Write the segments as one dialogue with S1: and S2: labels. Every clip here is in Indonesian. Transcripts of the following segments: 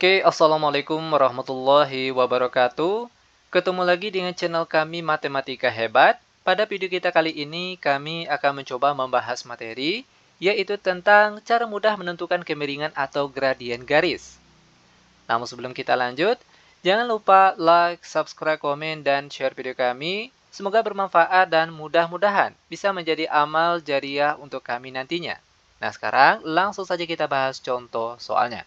S1: Oke, Assalamualaikum warahmatullahi wabarakatuh. Ketemu lagi dengan channel kami Matematika Hebat. Pada video kita kali ini, kami akan mencoba membahas materi, yaitu tentang cara mudah menentukan kemiringan atau gradien garis. Namun sebelum kita lanjut, jangan lupa like, subscribe, komen, dan share video kami. Semoga bermanfaat dan mudah-mudahan bisa menjadi amal jariah untuk kami nantinya. Nah sekarang langsung saja kita bahas contoh soalnya.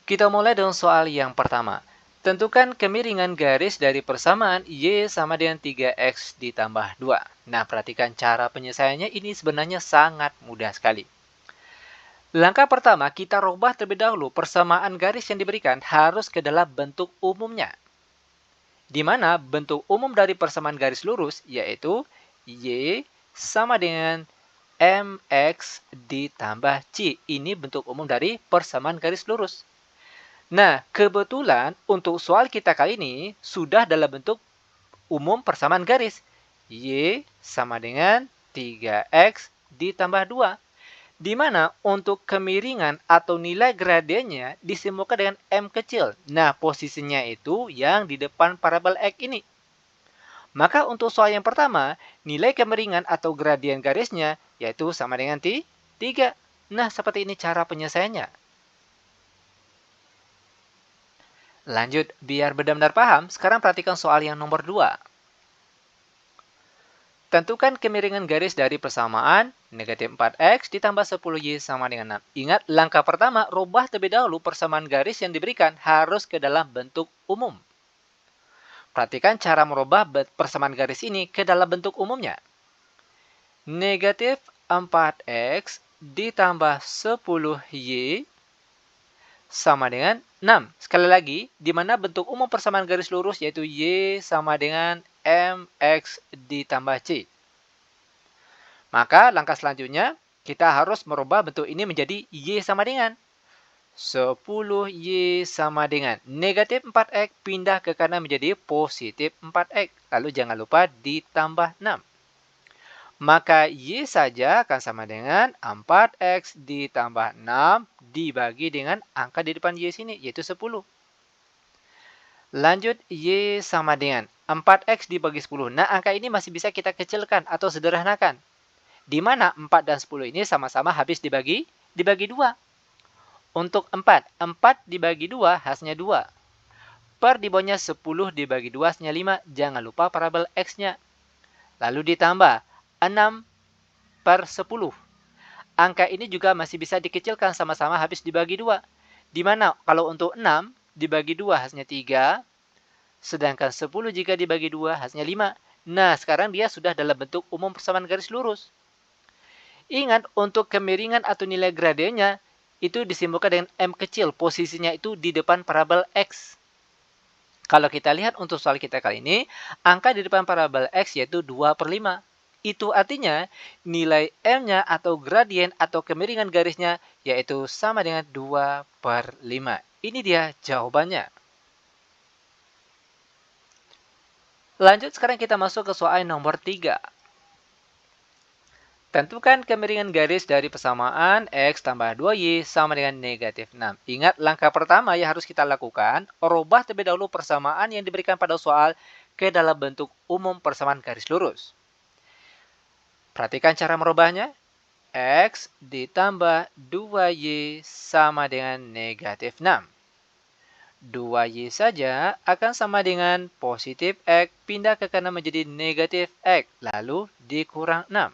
S1: Kita mulai dengan soal yang pertama. Tentukan kemiringan garis dari persamaan Y sama dengan 3X ditambah 2. Nah, perhatikan cara penyelesaiannya ini sebenarnya sangat mudah sekali. Langkah pertama, kita rubah terlebih dahulu persamaan garis yang diberikan harus ke dalam bentuk umumnya. Di mana bentuk umum dari persamaan garis lurus yaitu Y sama dengan MX ditambah C. Ini bentuk umum dari persamaan garis lurus. Nah, kebetulan untuk soal kita kali ini sudah dalam bentuk umum persamaan garis. Y sama dengan 3X ditambah 2. Di mana untuk kemiringan atau nilai gradiennya disimbolkan dengan M kecil. Nah, posisinya itu yang di depan parabel X ini. Maka untuk soal yang pertama, nilai kemiringan atau gradien garisnya yaitu sama dengan 3. Nah, seperti ini cara penyelesaiannya. Lanjut, biar benar-benar paham, sekarang perhatikan soal yang nomor 2. Tentukan kemiringan garis dari persamaan negatif 4X ditambah 10Y sama dengan 6. Ingat, langkah pertama, rubah terlebih dahulu persamaan garis yang diberikan harus ke dalam bentuk umum. Perhatikan cara merubah persamaan garis ini ke dalam bentuk umumnya. Negatif 4X ditambah 10Y sama dengan 6. Sekali lagi, di mana bentuk umum persamaan garis lurus yaitu Y sama dengan MX ditambah C. Maka langkah selanjutnya, kita harus merubah bentuk ini menjadi Y sama dengan 10Y sama dengan negatif 4X pindah ke kanan menjadi positif 4X. Lalu jangan lupa ditambah 6. Maka Y saja akan sama dengan 4X ditambah 6 dibagi dengan angka di depan Y sini, yaitu 10. Lanjut, Y sama dengan 4X dibagi 10. Nah, angka ini masih bisa kita kecilkan atau sederhanakan. Di mana 4 dan 10 ini sama-sama habis dibagi 2. Untuk 4 dibagi 2 hasilnya 2. Per di bawahnya 10 dibagi 2 hasilnya 5. Jangan lupa parabel X-nya. Lalu ditambah 6 per 10. Angka ini juga masih bisa dikecilkan sama-sama habis dibagi 2. Di mana kalau untuk 6 dibagi 2 hasilnya 3. Sedangkan 10 jika dibagi 2 hasilnya 5. Nah, sekarang dia sudah dalam bentuk umum persamaan garis lurus. Ingat, untuk kemiringan atau nilai gradiennya itu disimbolkan dengan M kecil. Posisinya itu di depan parabel X. Kalau kita lihat untuk soal kita kali ini, angka di depan parabel X yaitu 2 per 5. Itu artinya nilai M-nya atau gradien atau kemiringan garisnya yaitu sama dengan 2 per 5. Ini dia jawabannya. Lanjut, sekarang kita masuk ke soal nomor 3. Tentukan kemiringan garis dari persamaan X tambah 2Y sama dengan negatif 6. Ingat, langkah pertama yang harus kita lakukan, rubah terlebih dahulu persamaan yang diberikan pada soal ke dalam bentuk umum persamaan garis lurus. Perhatikan cara merubahnya. X ditambah 2Y sama dengan negatif 6. 2Y saja akan sama dengan positif X pindah ke kanan menjadi negatif X. Lalu dikurang 6.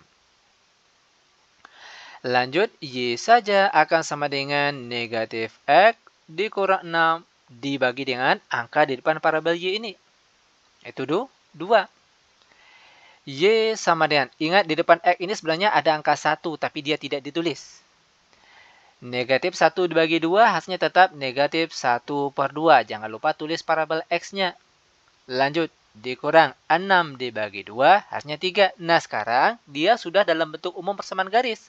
S1: Lanjut, Y saja akan sama dengan negatif X dikurang 6 dibagi dengan angka di depan parabel Y ini. Itu 2. Y sama dengan, ingat di depan X ini sebenarnya ada angka 1 tapi dia tidak ditulis. Negatif 1 dibagi 2 hasilnya tetap negatif 1 per 2. Jangan lupa tulis parabel X-nya. Lanjut, dikurang 6 dibagi 2 hasilnya 3. Nah, sekarang dia sudah dalam bentuk umum persamaan garis.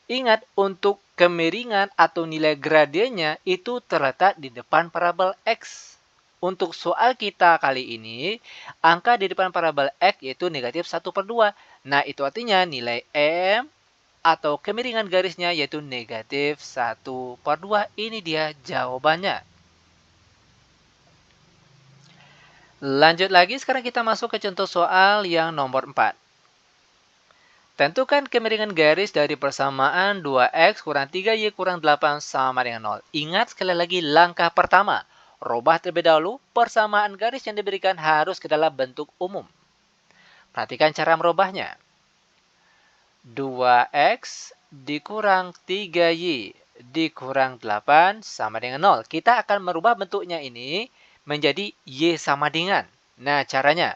S1: Ingat, untuk kemiringan atau nilai gradiennya itu terletak di depan parabel X. Untuk soal kita kali ini, angka di depan parabel X yaitu negatif 1 per 2. Nah, itu artinya nilai M atau kemiringan garisnya yaitu negatif 1/2. Ini dia jawabannya. Lanjut lagi, sekarang kita masuk ke contoh soal yang nomor 4. Tentukan kemiringan garis dari persamaan 2x kurang 3y kurang 8 sama dengan 0. Ingat sekali lagi langkah pertama. Rubah terlebih dahulu, persamaan garis yang diberikan harus ke dalam bentuk umum. Perhatikan cara merubahnya. 2x dikurang 3y dikurang 8 sama dengan 0. Kita akan merubah bentuknya ini menjadi y sama dengan. Nah, caranya.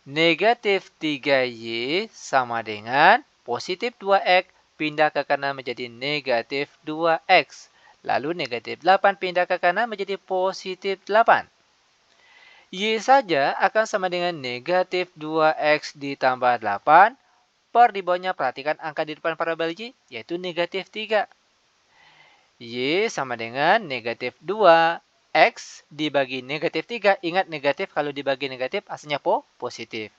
S1: Negatif 3y sama dengan positif 2x pindah ke kanan menjadi negatif 2x. Lalu negatif 8 pindah ke kanan menjadi positif 8. Y saja akan sama dengan negatif 2x ditambah 8. Per di bawahnya perhatikan angka di depan parabol y yaitu negatif 3. Y sama dengan negatif 2x dibagi negatif 3. Ingat negatif kalau dibagi negatif hasilnya positif.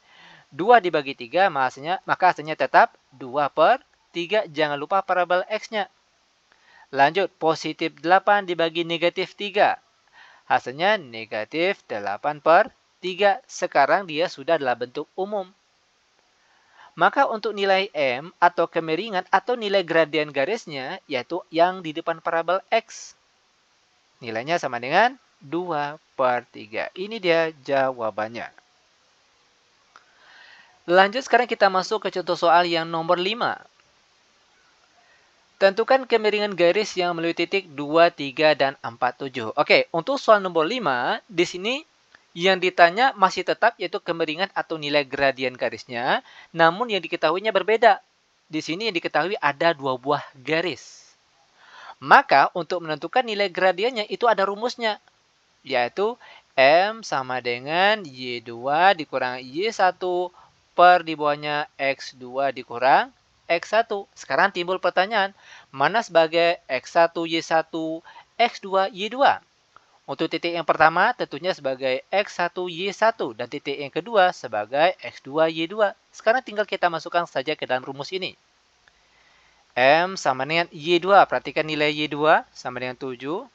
S1: 2 dibagi 3 maka hasilnya tetap 2/3. Jangan lupa parabol x-nya. Lanjut, positif 8 dibagi negatif 3. Hasilnya negatif 8/3. Sekarang dia sudah dalam bentuk umum. Maka untuk nilai M atau kemiringan atau nilai gradian garisnya yaitu yang di depan parabol X. Nilainya sama dengan 2/3. Ini dia jawabannya. Lanjut sekarang kita masuk ke contoh soal yang nomor 5. Tentukan kemiringan garis yang melalui titik 2, 3, dan 4, 7. Oke, untuk soal nomor 5, di sini yang ditanya masih tetap yaitu kemiringan atau nilai gradian garisnya, namun yang diketahuinya berbeda. Di sini yang diketahui ada 2 buah garis. Maka untuk menentukan nilai gradiannya itu ada rumusnya, yaitu M sama dengan Y2 dikurang Y1 per di bawahnya X2 dikurang X1. Sekarang timbul pertanyaan, mana sebagai X1 Y1, X2 Y2? Untuk titik yang pertama tentunya sebagai X1 Y1 dan titik yang kedua sebagai X2 Y2. Sekarang tinggal kita masukkan saja ke dalam rumus ini. M sama dengan Y2, perhatikan nilai Y2 sama dengan 7.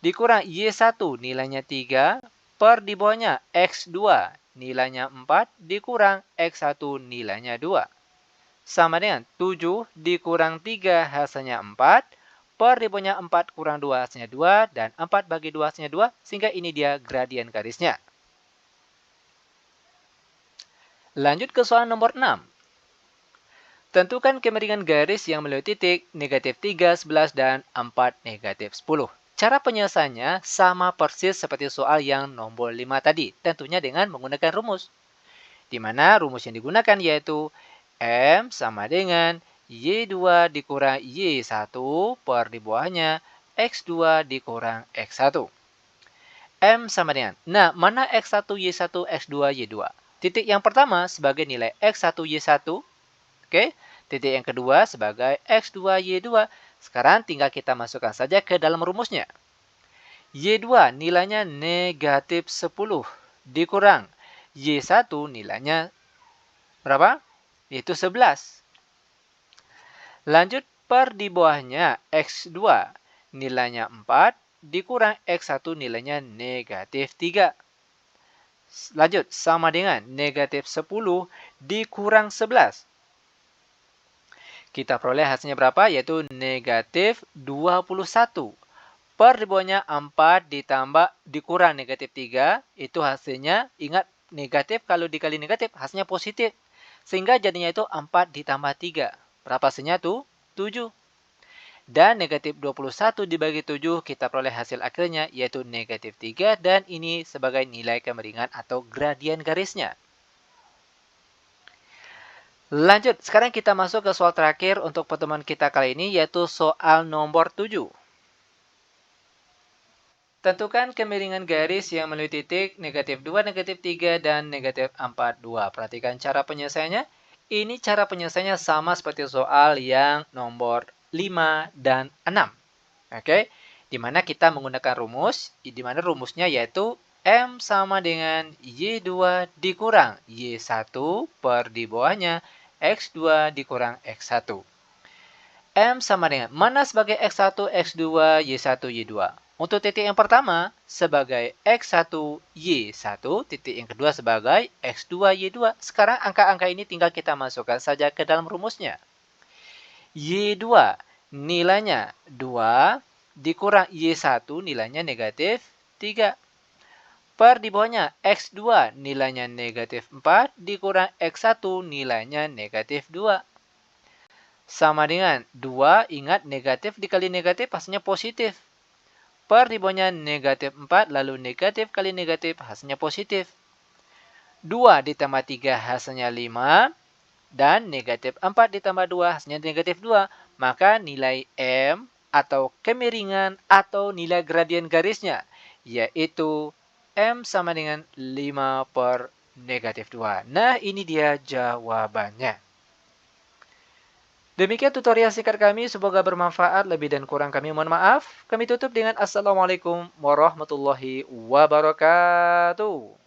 S1: Dikurang Y1 nilainya 3 per di bawahnya X2 nilainya 4 dikurang X1 nilainya 2. Sama dengan 7 dikurang 3 hasilnya 4. Per di bawahnya 4 kurang 2 hasilnya 2. Dan 4 bagi 2 hasilnya 2. Sehingga ini dia gradian garisnya. Lanjut ke soal nomor 6. Tentukan kemiringan garis yang melalui titik negatif 3, 11, dan 4, negatif 10. Cara penyelesaiannya sama persis seperti soal yang nomor 5 tadi. Tentunya dengan menggunakan rumus. Di mana rumus yang digunakan yaitu M sama dengan Y2 dikurang Y1 per di bawahnya X2 dikurang X1. M sama dengan, nah mana X1, Y1, X2, Y2? Titik yang pertama sebagai nilai X1, Y1. Oke, titik yang kedua sebagai X2, Y2. Sekarang tinggal kita masukkan saja ke dalam rumusnya. Y2 nilainya negatif 10 dikurang Y1 nilainya berapa? Yaitu 11. Lanjut per di bawahnya X2 nilainya 4 dikurang X1 nilainya negatif 3. Lanjut sama dengan negatif 10 dikurang 11. Kita peroleh hasilnya berapa? Yaitu negatif 21. Per di bawahnya 4 ditambah dikurang negatif 3. Itu hasilnya, ingat negatif kalau dikali negatif hasilnya positif. Sehingga jadinya itu 4 ditambah 3. Berapa hasilnya tuh? 7. Dan negatif 21 dibagi 7 kita peroleh hasil akhirnya yaitu negatif 3. Dan ini sebagai nilai kemiringan atau gradian garisnya. Lanjut, sekarang kita masuk ke soal terakhir untuk pertemuan kita kali ini yaitu soal nomor 7. Tentukan kemiringan garis yang melalui titik negatif 2, negatif 3, dan negatif 4, 2. Perhatikan cara penyelesaiannya. Ini cara penyelesaiannya sama seperti soal yang nomor 5 dan 6. Oke, di mana kita menggunakan rumus, di mana rumusnya yaitu M sama dengan Y2 dikurang Y1 per di bawahnya X2 dikurang X1. M sama dengan mana sebagai X1, X2, Y1, Y2. Untuk titik yang pertama sebagai X1, Y1. Titik yang kedua sebagai X2, Y2. Sekarang angka-angka ini tinggal kita masukkan saja ke dalam rumusnya. Y2 nilainya 2 dikurang Y1 nilainya negatif 3. Per di bawahnya X2 nilainya negatif 4 dikurang X1 nilainya negatif 2. Sama dengan 2, ingat negatif dikali negatif hasilnya positif. Per di bawahnya negatif 4, lalu negatif kali negatif hasilnya positif. 2 ditambah 3 hasilnya 5, dan negatif 4 ditambah 2 hasilnya negatif 2. Maka nilai M atau kemiringan atau nilai gradien garisnya, yaitu M sama dengan 5 per negatif 2. Nah, ini dia jawabannya. Demikian tutorial singkat kami, semoga bermanfaat. Lebih dan kurang kami mohon maaf. Kami tutup dengan Assalamualaikum warahmatullahi wabarakatuh.